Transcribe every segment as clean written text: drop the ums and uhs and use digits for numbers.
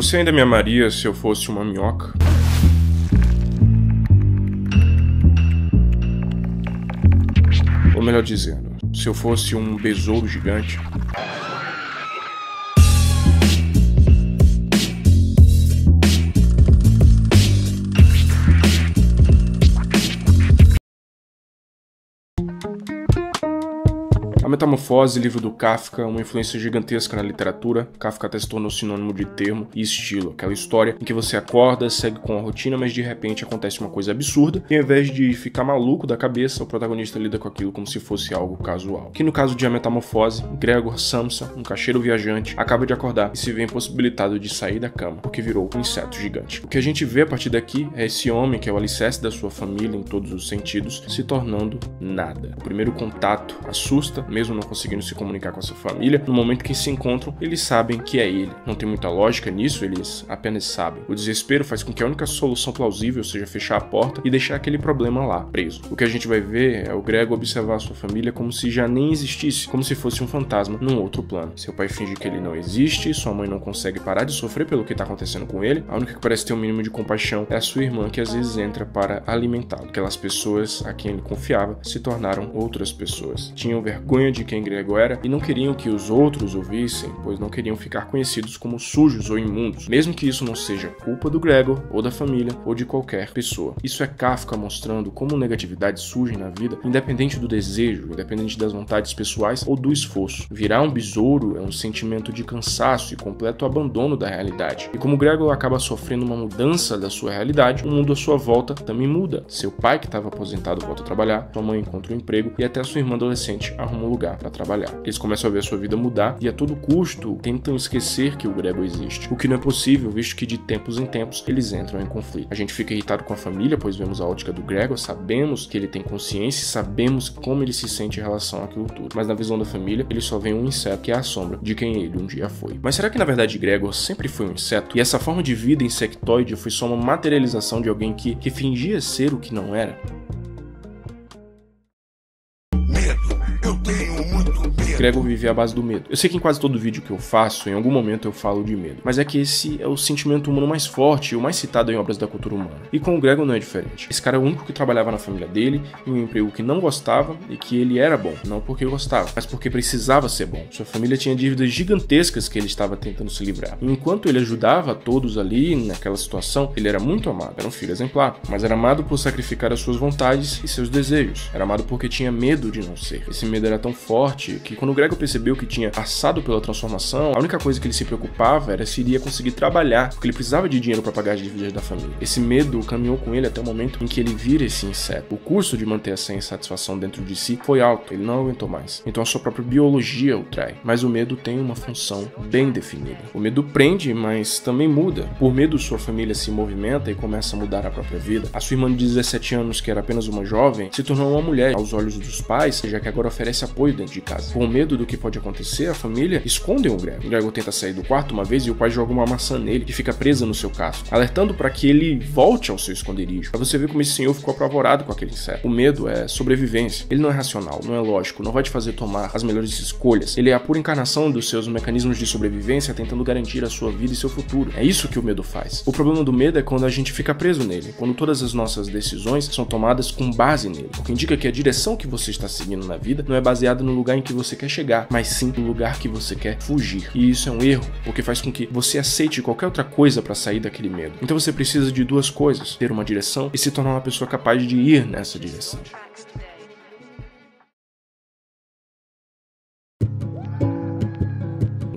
Você ainda me amaria se eu fosse uma minhoca? Ou melhor dizendo, se eu fosse um besouro gigante? A Metamorfose, livro do Kafka, uma influência gigantesca na literatura. Kafka até se tornou sinônimo de termo e estilo. Aquela história em que você acorda, segue com a rotina, mas de repente acontece uma coisa absurda e ao invés de ficar maluco da cabeça, o protagonista lida com aquilo como se fosse algo casual. Que no caso de A Metamorfose, Gregor Samsa, um caixeiro viajante, acaba de acordar e se vê impossibilitado de sair da cama, porque virou um inseto gigante. O que a gente vê a partir daqui é esse homem, que é o alicerce da sua família em todos os sentidos, se tornando nada. O primeiro contato assusta, mesmo não conseguindo se comunicar com a sua família. No momento que se encontram, eles sabem que é ele. Não tem muita lógica nisso, eles apenas sabem. O desespero faz com que a única solução plausível seja fechar a porta e deixar aquele problema lá, preso. O que a gente vai ver é o Gregor observar a sua família como se já nem existisse, como se fosse um fantasma num outro plano. Seu pai finge que ele não existe, sua mãe não consegue parar de sofrer pelo que está acontecendo com ele. A única que parece ter um mínimo de compaixão é a sua irmã, que às vezes entra para alimentá-lo. Aquelas pessoas a quem ele confiava se tornaram outras pessoas. Tinham vergonha de quem Gregor era e não queriam que os outros o vissem, pois não queriam ficar conhecidos como sujos ou imundos, mesmo que isso não seja culpa do Gregor, ou da família, ou de qualquer pessoa. Isso é Kafka mostrando como negatividade surge na vida, independente do desejo, independente das vontades pessoais ou do esforço. Virar um besouro é um sentimento de cansaço e completo abandono da realidade. E como Gregor acaba sofrendo uma mudança da sua realidade, o mundo à sua volta também muda. Seu pai, que estava aposentado, volta a trabalhar, sua mãe encontra um emprego e até a sua irmã adolescente arruma um lugar para trabalhar. Eles começam a ver a sua vida mudar e a todo custo tentam esquecer que o Gregor existe, o que não é possível, visto que de tempos em tempos eles entram em conflito. A gente fica irritado com a família, pois vemos a ótica do Gregor, sabemos que ele tem consciência e sabemos como ele se sente em relação àquilo tudo, mas na visão da família ele só vê um inseto que é a sombra de quem ele um dia foi. Mas será que na verdade Gregor sempre foi um inseto? E essa forma de vida insectoide foi só uma materialização de alguém que fingia ser o que não era? Gregor vive à base do medo. Eu sei que em quase todo vídeo que eu faço, em algum momento eu falo de medo, mas é que esse é o sentimento humano mais forte e o mais citado em obras da cultura humana. E com o Gregor não é diferente. Esse cara é o único que trabalhava na família dele, em um emprego que não gostava e que ele era bom, não porque gostava, mas porque precisava ser bom. Sua família tinha dívidas gigantescas que ele estava tentando se livrar. E enquanto ele ajudava a todos ali naquela situação, ele era muito amado. Era um filho exemplar, mas era amado por sacrificar as suas vontades e seus desejos. Era amado porque tinha medo de não ser. Esse medo era tão forte que quando o Gregor percebeu que tinha passado pela transformação, a única coisa que ele se preocupava era se iria conseguir trabalhar, porque ele precisava de dinheiro para pagar as dívidas da família. Esse medo caminhou com ele até o momento em que ele vira esse inseto. O custo de manter essa insatisfação dentro de si foi alto, ele não aguentou mais. Então a sua própria biologia o trai. Mas o medo tem uma função bem definida. O medo prende, mas também muda. Por medo, sua família se movimenta e começa a mudar a própria vida. A sua irmã de 17 anos, que era apenas uma jovem, se tornou uma mulher aos olhos dos pais, já que agora oferece apoio dentro de casa. Com medo do que pode acontecer, a família esconde o Gregor. O Gregor tenta sair do quarto uma vez e o pai joga uma maçã nele, que fica presa no seu casco, alertando para que ele volte ao seu esconderijo. Pra você ver como esse senhor ficou apavorado com aquele inseto. O medo é sobrevivência. Ele não é racional, não é lógico, não vai te fazer tomar as melhores escolhas. Ele é a pura encarnação dos seus mecanismos de sobrevivência, tentando garantir a sua vida e seu futuro. É isso que o medo faz. O problema do medo é quando a gente fica preso nele, quando todas as nossas decisões são tomadas com base nele, o que indica que a direção que você está seguindo na vida não é baseada no lugar em que você quer chegar, mas sim no lugar que você quer fugir. E isso é um erro, porque faz com que você aceite qualquer outra coisa para sair daquele medo. Então você precisa de duas coisas: ter uma direção e se tornar uma pessoa capaz de ir nessa direção.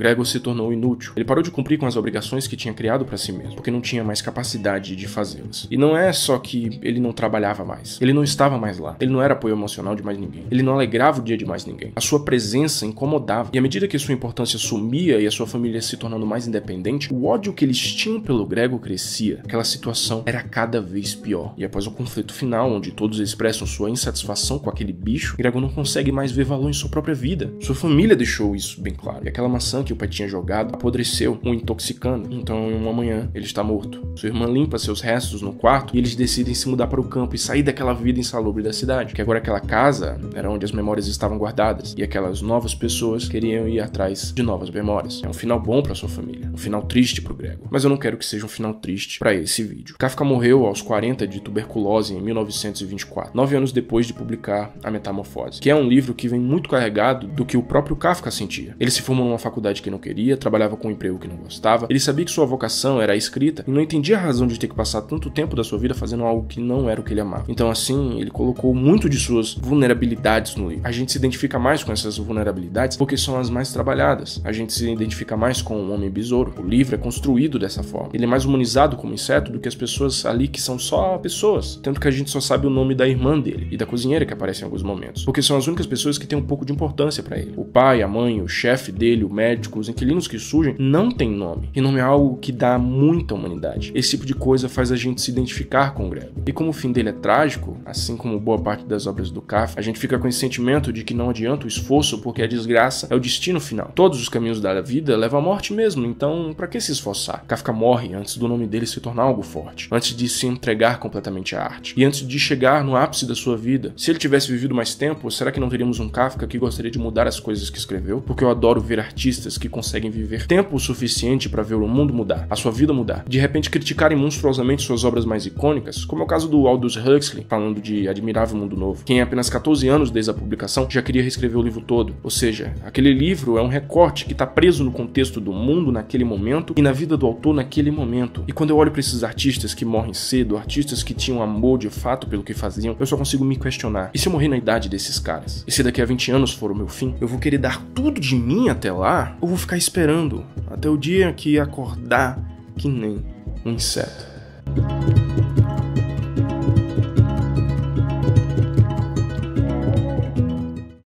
Gregor se tornou inútil. Ele parou de cumprir com as obrigações que tinha criado para si mesmo, porque não tinha mais capacidade de fazê-las. E não é só que ele não trabalhava mais. Ele não estava mais lá. Ele não era apoio emocional de mais ninguém. Ele não alegrava o dia de mais ninguém. A sua presença incomodava. E à medida que sua importância sumia e a sua família se tornando mais independente, o ódio que eles tinham pelo Gregor crescia. Aquela situação era cada vez pior. E após o conflito final, onde todos expressam sua insatisfação com aquele bicho, Gregor não consegue mais ver valor em sua própria vida. Sua família deixou isso bem claro. E aquela maçã que que o pai tinha jogado apodreceu, o intoxicando. Então, em uma manhã, ele está morto. Sua irmã limpa seus restos no quarto e eles decidem se mudar para o campo e sair daquela vida insalubre da cidade, que agora aquela casa era onde as memórias estavam guardadas e aquelas novas pessoas queriam ir atrás de novas memórias. É um final bom para sua família, um final triste para o Gregor, mas eu não quero que seja um final triste para esse vídeo. Kafka morreu aos 40 de tuberculose em 1924, 9 anos depois de publicar A Metamorfose, que é um livro que vem muito carregado do que o próprio Kafka sentia. Ele se formou numa faculdade que não queria, trabalhava com um emprego que não gostava, ele sabia que sua vocação era a escrita e não entendia a razão de ter que passar tanto tempo da sua vida fazendo algo que não era o que ele amava. Então assim, ele colocou muito de suas vulnerabilidades no livro. A gente se identifica mais com essas vulnerabilidades porque são as mais trabalhadas. A gente se identifica mais com o homem besouro. O livro é construído dessa forma. Ele é mais humanizado como inseto do que as pessoas ali que são só pessoas. Tanto que a gente só sabe o nome da irmã dele e da cozinheira que aparece em alguns momentos. Porque são as únicas pessoas que têm um pouco de importância pra ele. O pai, a mãe, o chefe dele, o médico, os inquilinos que surgem não tem nome. E nome é algo que dá muita humanidade. Esse tipo de coisa faz a gente se identificar com o Gregor. E como o fim dele é trágico, assim como boa parte das obras do Kafka, a gente fica com esse sentimento de que não adianta o esforço porque a desgraça é o destino final. Todos os caminhos da vida levam à morte mesmo, então pra que se esforçar? Kafka morre antes do nome dele se tornar algo forte, antes de se entregar completamente à arte, e antes de chegar no ápice da sua vida. Se ele tivesse vivido mais tempo, será que não teríamos um Kafka que gostaria de mudar as coisas que escreveu? Porque eu adoro ver artistas que conseguem viver tempo o suficiente pra ver o mundo mudar, a sua vida mudar, de repente criticarem monstruosamente suas obras mais icônicas, como é o caso do Aldous Huxley, falando de Admirável Mundo Novo, que em apenas 14 anos desde a publicação já queria reescrever o livro todo. Ou seja, aquele livro é um recorte que está preso no contexto do mundo naquele momento e na vida do autor naquele momento. E quando eu olho para esses artistas que morrem cedo, artistas que tinham amor de fato pelo que faziam, eu só consigo me questionar: e se eu morrer na idade desses caras? E se daqui a 20 anos for o meu fim? Eu vou querer dar tudo de mim até lá? Ou vou ficar esperando até o dia que acordar que nem um inseto?